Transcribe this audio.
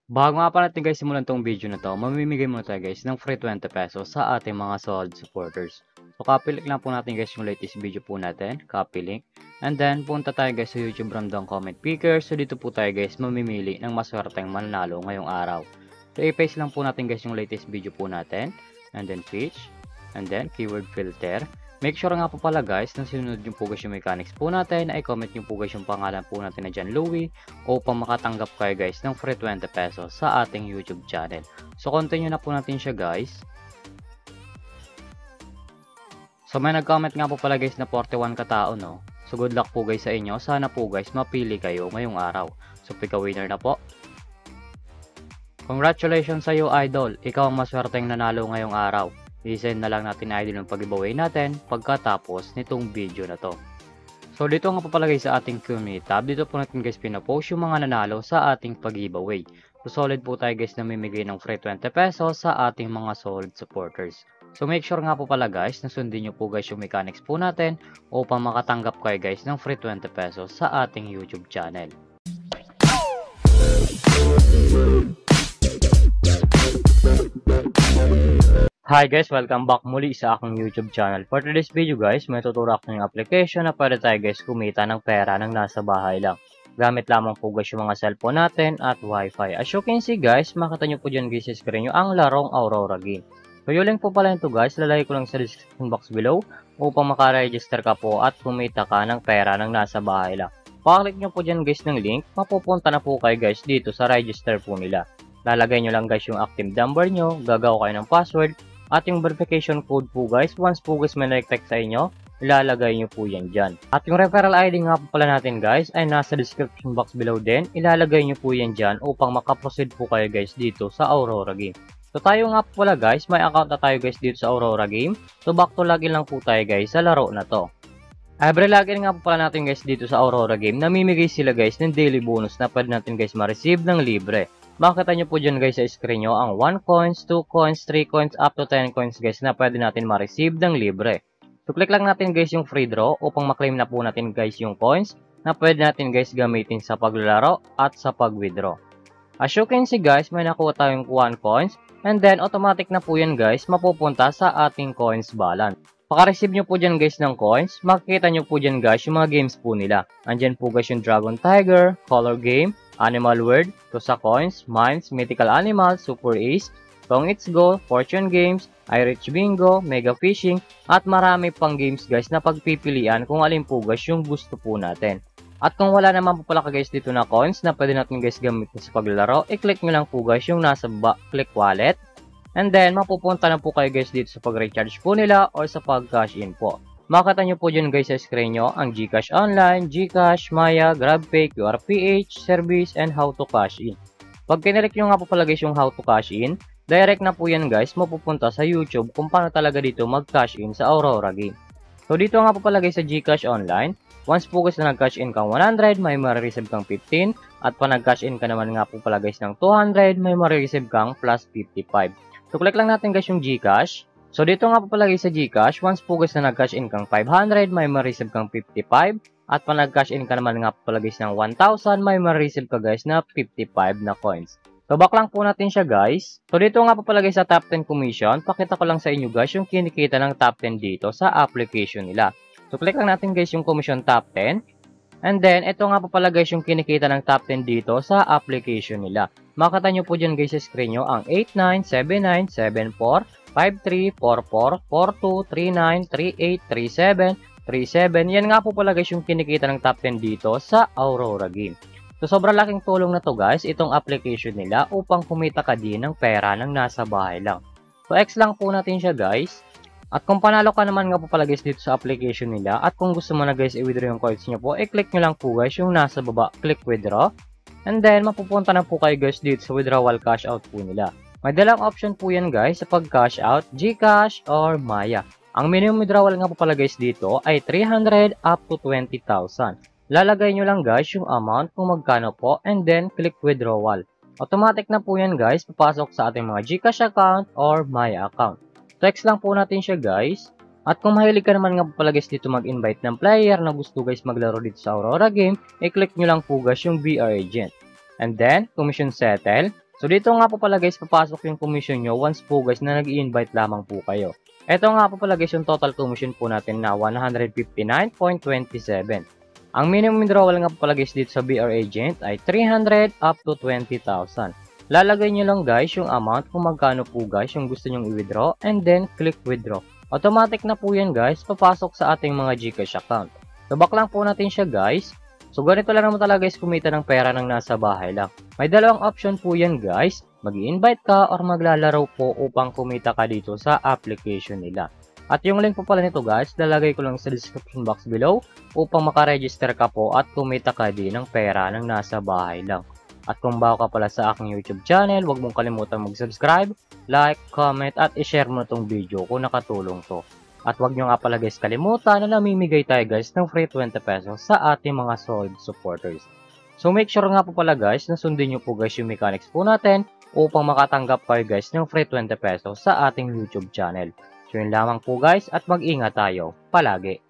Bago nga pala natin guys simulan tong video na to, mamimigay muna tayo guys ng free 20 pesos sa ating mga solid supporters. So copy link lang po natin guys yung latest video po natin, copy link. And then punta tayo guys sa YouTube random comment picker. So dito po tayo guys mamimili ng maswerteng mananalo ngayong araw. So i-paste lang po natin guys yung latest video po natin. And then pitch. And then keyword filter. Make sure nga po pala guys na sinunod nyo po guys yung mechanics po natin, ay comment nyo po guys yung pangalan po natin na dyan Louie upang makatanggap kayo guys ng free 20 pesos sa ating YouTube channel. So continue na po natin siya guys. So may nag-comment nga po pala guys na 41 katao no. So good luck po guys sa inyo. Sana po guys mapili kayo ngayong araw. So pick a winner na po. Congratulations sa iyo idol. Ikaw ang maswerteng nanalo ngayong araw. I-send na lang natin idol yung pag-giveaway natin pagkatapos nitong video na to. So dito nga papalagay sa ating community tab, dito po natin guys pinapost yung mga nanalo sa ating pag-giveaway. So solid po tayo guys na mamimigay ng free 20 pesos sa ating mga solid supporters. So make sure nga po pala guys na sundin nyo po guys yung mechanics po natin upang makatanggap kayo guys ng free 20 pesos sa ating YouTube channel. Hi guys! Welcome back muli sa aking YouTube channel. For today's video guys, may tuturo ako ng application na pwede tayo guys kumita ng pera ng nasa bahay lang. Gamit lamang po guys yung mga cellphone natin at wifi. As you can see guys, makita nyo po dyan guys sa screen nyo ang larong Aurora Game. So yung link po pala nito guys, lalagay ko lang sa description box below upang makaregister ka po at kumita ka ng pera ng nasa bahay lang. Paklik nyo po dyan guys ng link, mapupunta na po kayo guys dito sa register po nila. Lalagay nyo lang guys yung active number nyo, gagawa kayo ng password, at yung verification code po guys, once po guys may na-text sa inyo, ilalagay nyo po yan dyan. At yung referral ID nga po pala natin guys, ay nasa description box below din, ilalagay nyo po yan dyan upang makaproceed po kayo guys dito sa Aurora Game. So tayo nga po pala guys, may account na tayo guys dito sa Aurora Game. So back to login lang po tayo guys sa laro na to. Every login nga po pala natin guys dito sa Aurora Game, namimigay sila guys ng daily bonus na pwede natin guys ma-receive ng libre. Makita nyo po dyan guys sa screen nyo ang 1 coins, 2 coins, 3 coins, up to 10 coins guys na pwede natin ma-receive ng libre. So click lang natin guys yung free draw upang maklaim na po natin guys yung coins na pwede natin guys gamitin sa paglalaro at sa pag-withdraw. As you can see guys, may nakuha tayong 1 coins and then automatic na po yan guys mapupunta sa ating coins balance. Paka-receive nyo po dyan guys ng coins, makikita nyo po dyan guys yung mga games po nila. Andyan po guys yung Dragon Tiger, Color Game, Animal World, Tusa Coins, Mines, Mythical Animals, Super Ace, Tong It's Go, Fortune Games, iRich Bingo, Mega Fishing, at marami pang games guys na pagpipilian kung alin po guys yung gusto po natin. At kung wala naman po pala guys dito na coins na pwede natin guys gamitin sa paglalaro, i-click nyo lang po guys yung nasa baba, click wallet. And then, mapupunta na po kayo guys dito sa pag-recharge po nila or sa pag-cash in po. Makita nyo po dyan guys sa screen nyo ang GCash Online, GCash, Maya, GrabPay, QRPH, Service, and How to Cash In. Pag kinalik nyo nga po pala guys yung How to Cash In, direct na po yan guys mapupunta sa YouTube kung paano talaga dito mag-cash in sa Aurora Game. So dito nga po pala guys sa GCash Online, once po guys na nag-cash in kang 100, may marireceive kang 15, at pa nag-cash in ka naman nga po pala guys ng 200, may marireceive kang plus 55. So, click lang natin guys yung GCash. So, dito nga po pala guys sa GCash, once po guys na nag-cash in kang 500, may ma-receive kang 55. At pa nag-cash in ka naman nga po pala guys ng 1,000, may ma-receive ka guys na 55 na coins. So, back lang po natin siya guys. So, dito nga po pala guys sa top 10 commission, pakita ko lang sa inyo guys yung kinikita ng top 10 dito sa application nila. So, click lang natin guys yung commission top 10. And then, ito nga po pala guys yung kinikita ng top 10 dito sa application nila. Makita nyo po dyan guys sa screen nyo ang 89, 79, 74, 53, 44, 42, 39, 38, 37, 37. Yan nga po pala guys yung kinikita ng top 10 dito sa Aurora Game. So sobrang laking tulong na to guys itong application nila upang kumita ka din ng pera ng nasa bahay lang. So X lang po natin siya guys. At kung panalo ka naman nga po pala guys dito sa application nila at kung gusto mo na guys i-withdraw yung coins nyo po, i-click nyo lang po guys yung nasa baba, click withdraw. And then mapupunta na po kayo guys dito sa withdrawal cash out po nila. May dalang option po yan guys sa pag cash out, GCash or Maya. Ang minimum withdrawal nga po pala guys dito ay 300 up to 20,000. Lalagay nyo lang guys yung amount kung magkano po and then click withdrawal. Automatic na po yan guys papasok sa ating mga GCash account or Maya account. Text lang po natin siya guys. At kung mahilig ka naman nga po pala guys dito mag-invite ng player na gusto guys maglaro dito sa Aurora Game, i-click nyo lang po guys yung BR Agent. And then, commission settle. So dito nga po pala guys, papasok yung commission nyo once po guys na nag-i-invite lamang po kayo. Ito nga po pala guys yung total commission po natin na 159.27. Ang minimum withdrawal nga po pala guys dito sa BR Agent ay 300 up to 20,000. Lalagay nyo lang guys yung amount kung magkano po guys yung gusto nyong i-withdraw and then click withdraw. Automatic na po yan guys, papasok sa ating mga GCash account. Tabak lang po natin siya guys. So ganito lang naman talaga guys kumita ng pera ng nasa bahay lang. May dalawang option po yan guys, mag-i-invite ka or maglalaro po upang kumita ka dito sa application nila. At yung link po pala nito guys, lalagay ko lang sa description box below upang makaregister ka po at kumita ka din ng pera ng nasa bahay lang. At kung bago ka pala sa aking YouTube channel, huwag mong kalimutan mag-subscribe, like, comment at i-share mo itong video kung nakatulong to. At huwag nyo nga pala guys kalimutan na namimigay tayo guys ng free 20 pesos sa ating mga solid supporters. So make sure nga po pala guys na sundin nyo po guys yung mechanics po natin upang makatanggap kayo guys ng free 20 pesos sa ating YouTube channel. So yun lamang po guys at mag-ingat tayo palagi.